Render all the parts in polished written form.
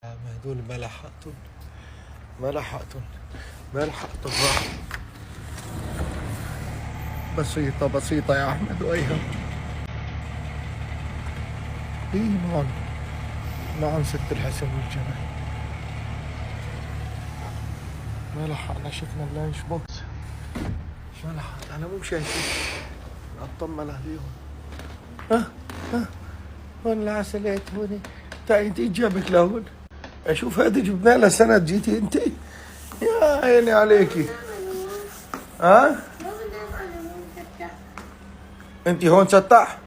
هدول ما لحقتن ما لحقتن ما لحقتن راح. بسيطة بسيطة يا أحمد وأيهم. إيه معن ست الحسن والجمال. ما لحقنا شفنا اللانش بوكس. ما لحقت أنا مو شايفين أطمن عليهم. ها هون العسلات هون. تعي انت جابك لهون. اشوف هذه جبنا لها سند جيتي انت. يا عيني عليكي. ها انت هون سطح.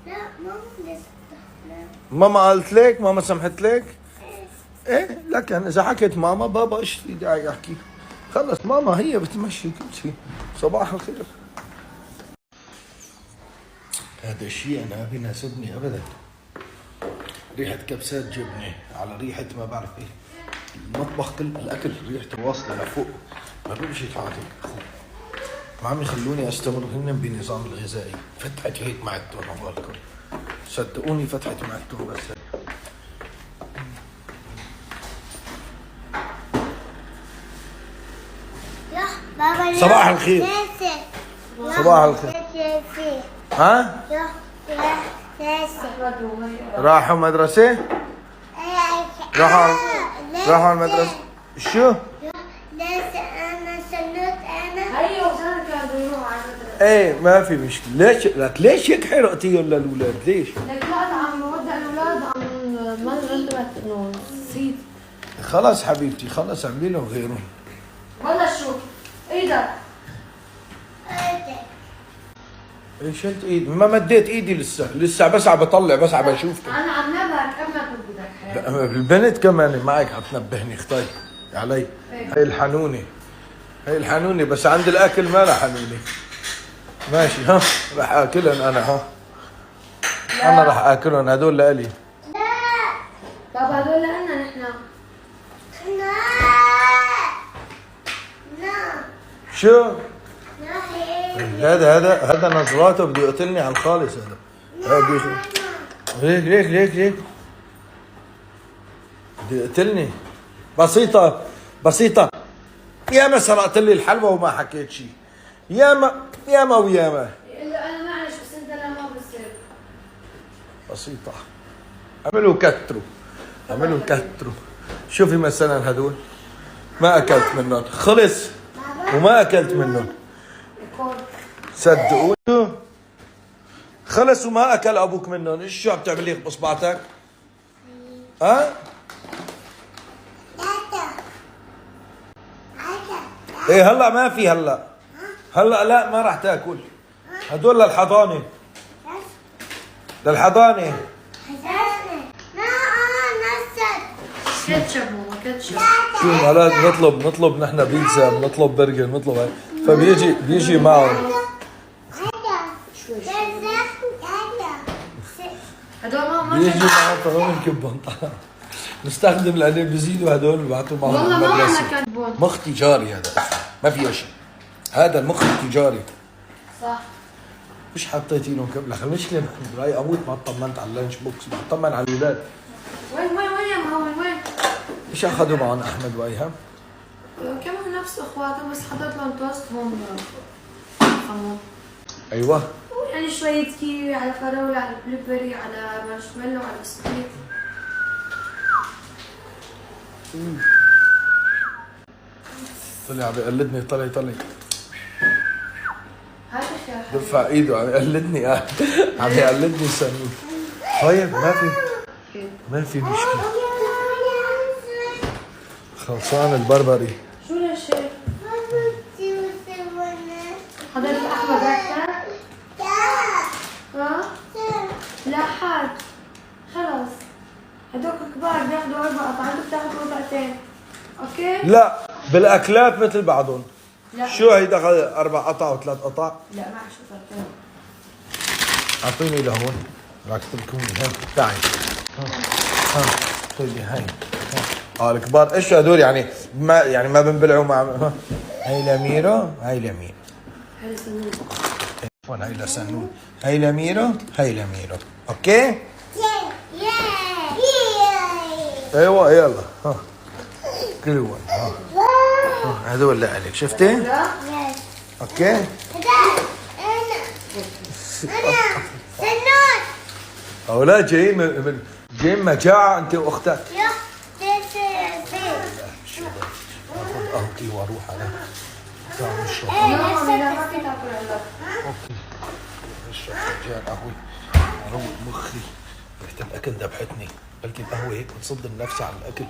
لا ماما اللي سطح. ماما قالت لك؟ ماما سمحت لك؟ ايه لكن اذا حكيت ماما بابا ايش في داعي احكي؟ خلص ماما هي بتمشي كل شيء. صباح الخير. هذا الشيء انا ما بيناسبني ابدا. ريحة كبسات جبنة على ريحة ما بعرف ايه. المطبخ كل الاكل ريحته واصلة لفوق. ما بمشي حالي. ما عم يخلوني استمر هن بنظام الغذائي. فتحت هيك معدتهم عبالكم. صدقوني فتحت معدتهم بس هيك. يا بابا صباح الخير. صباح الخير. ها؟ راحوا مدرسة؟ راحوا المدرسة. شو؟ أنا سنوت أنا. ايوه سنة كانوا يروحوا على المدرسة. ايه ما في مشكلة. ليش لك ليش هيك حرقتيهم للأولاد؟ ليش؟ لك لا عم نودع الأولاد عم ما غلبت إنه نسيت. خلص حبيبتي خلص اعملي لهم غيرهم. والله شو؟ إيدك. ايه شلت ايدي؟ ما مديت ايدي لسه بس عم بطلع بس عم بشوفك. أنا عم نبهك قبلك بدك. البنت كمان معك حتنبهني اختي علي. هي الحنونة. هي الحنونة بس عند الاكل ما لها حنونة. ماشي ها رح اكلهم انا ها. انا رح اكلهم هدول لإلي. طب هدول لنا نحن. شو؟ هذا نظراته بده يقتلني على الخالص هذا. ليك بده يقتلني. بسيطة ياما سرقت لي الحلوى وما حكيت شيء. ياما وياما. إلا أنا معلش بس أنت لا ما بصير. بسيطة. عملوا كتروا. شوفي مثلا هدول ما اكلت منهم خلص وما اكلت منهم. صدقوني خلص وما اكل ابوك منهم. ايش شو عم تعملي باصبعتك؟ ها؟ ايه هلا ما في هلا لا ما راح تاكل. هدول للحضانة. كاتشب ماما كاتشب. شو مرات نطلب نحن بيتزا نطلب برجر نطلب هاي فبيجي معه. هدول ما بيجي معه طعام الكبون. نستخدم لانه بيزيدوا هدول ببعثوا معهم والله ما المدرسة. عنا كاتبون. مخ تجاري هذا ما في شيء. هذا المخ التجاري. صح. مش حطيتي لهم كبله. المشكلة براي اموت ما اطمنت على اللانش بوكس. بطمن على الاولاد. وين يا مهون وين؟ ايش اخذوا معهم احمد وايهم؟ كمان نفس اخواته بس حطيت لهم توست هون خمون. ايوه يعني شوية كيوي على فراولة على بلو بيري على مارشميلو على بسكويت. طلع بيقلدني. طلع هاي يا برفع ايده عم يقلدني. عم يقلدني سنون. طيب ما في مشكلة. خلصان البربري. شو لهالشيء؟ حضرتك احمد اكثر؟ ها؟ لا حاد خلص هدوك كبار بياخذوا 4 قطع انت بتاخذ قطعتين. اوكي؟ لا بالاكلات مثل بعضهم. لا. شو هي دخل 4 قطع و3 قطع؟ لا معش قطعتين. اعطيني لهون. راح تركوني هاي تعي. ها خذي هاي. الكبار ايش هدول يعني ما بنبلعوا مع. هاي لميرو. هاي سنون. هاي لسنون. هاي لميرو. اوكي ايوه يلا ها كلوا ها هذول لك شفتي؟ لا يس اوكي هذا انا سنوت اولاد جايين جايين مجاعة انت واختك. يا سيسي اخذ قهوتي واروح على تعالوا نشرب. ماما لا ما في تاكل هلا. اوكي نشرب فنجان قهوة اروق مخي. ريحة الاكل ذبحتني. بلكي القهوة هيك بتصد النفس على الاكل.